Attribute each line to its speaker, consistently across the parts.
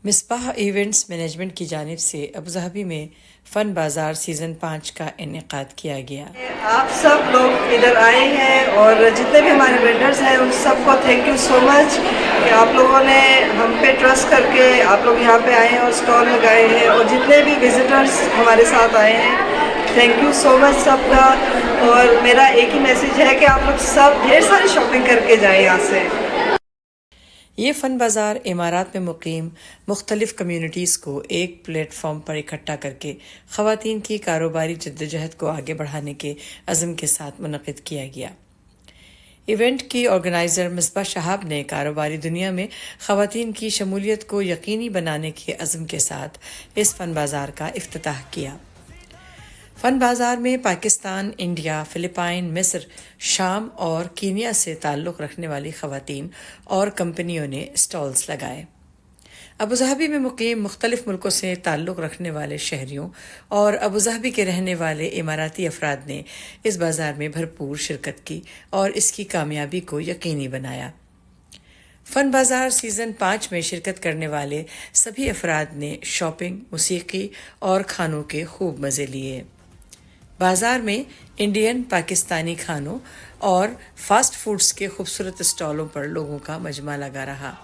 Speaker 1: Misbah events management की जानिब से अबुधाबी में फ़न बाज़ार सीज़न 5 का इनेकाद किया गया।
Speaker 2: आप सब लोग इधर आए हैं और जितने भी हमारे वेंडर्स हैं उन सबको थैंक यू सो मच कि आप लोगों ने हम पे ट्रस्ट करके आप लोग यहाँ पे आए हैं और स्टॉल लगाए हैं, और जितने भी विजिटर्स हमारे साथ आए हैं थैंक यू सो मच सबका। और मेरा एक ही मैसेज है कि आप लोग सब ढेर सारी शॉपिंग करके जाएं यहाँ से।
Speaker 1: ये फ़न बाज़ार इमारात में मुकीम मुख्तलिफ़ कम्यूनिटीज़ को एक प्लेटफॉर्म पर इकट्ठा करके ख़वातीन की कारोबारी जद्दोजहद को आगे बढ़ाने के अज़म के साथ मुनक़िद किया गया। इवेंट की ऑर्गेनाइज़र मिसबा शहाब ने कारोबारी दुनिया में ख़वातीन की शमूलियत को यकीनी बनाने के अज़म के साथ इस फ़न बाज़ार का इफ्तिताह किया। फ़न बाज़ार में पाकिस्तान, इंडिया, फ़िलिपाइन, मिस्र, शाम और कीनिया से ताल्लुक़ रखने वाली ख़वातीन और कंपनियों ने स्टॉल्स लगाए। अबुधाबी में मुकीम मुख्तलिफ़ मुल्कों से ताल्लुक़ रखने वाले शहरियों और अबुधाबी के रहने वाले इमाराती अफराद ने इस बाज़ार में भरपूर शिरकत की और इसकी कामयाबी को यकीनी बनाया। फ़न बाज़ार सीज़न 5 में शिरकत करने वाले सभी अफराद ने शॉपिंग, मौसीकी और खानों के खूब मज़े लिए। बाज़ार में इंडियन, पाकिस्तानी खानों और फास्ट फूड्स के खूबसूरत स्टॉलों पर लोगों का मजमा लगा रहा।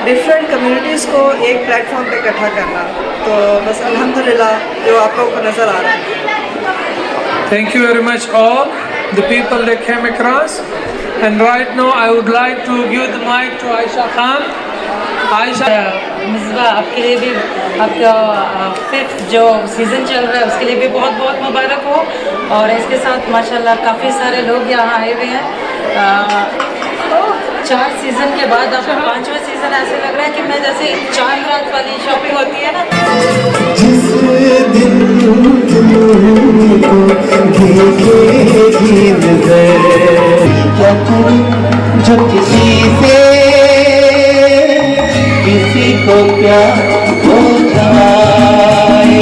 Speaker 2: डिफरेंट कम्युनिटीज़ को एक प्लेटफॉर्म पे इकट्ठा करना, तो बस अल्हम्दुलिल्लाह जो आप लोगों को नज़र आ रहा है।
Speaker 3: Thank you very much all the people that came across, and right now I would like to give the mic to Aisha Khan. Aisha,
Speaker 4: Misbah, आपके लिए भी आपका 5th जो सीज़न चल रहा है उसके लिए भी बहुत बहुत मुबारक हो। और इसके साथ माशाल्लाह काफ़ी सारे लोग यहाँ आए हुए हैं। 4 सीज़न के बाद अब 5वां सीज़न ऐसे लग रहा है कि मैं जैसे 4 रात वाली शॉपिंग होती है ना।
Speaker 5: जिस दिन देखेगी नजर, क्या करूं जो किसी से किसी को प्यार हो जाए।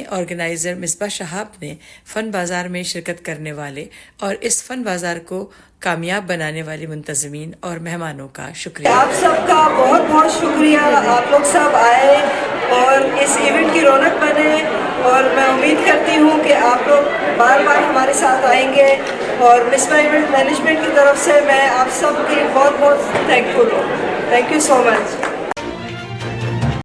Speaker 1: में ऑर्गेनाइजर मिसबा शहाब ने फ़न बाज़ार में शिरकत करने वाले और इस फ़न बाज़ार को कामयाब बनाने वाले मुंतज़मीन और मेहमानों का शुक्रिया।
Speaker 2: आप सबका बहुत बहुत शुक्रिया, आप लोग सब आए और इस इवेंट की रौनक बने और मैं उम्मीद करती हूँ कि आप लोग बार बार हमारे साथ आएंगे और मिसबा इवेंट मैनेजमेंट की तरफ से मैं आप सब की बहुत बहुत थैंकफुल हूँ। Thank you so much.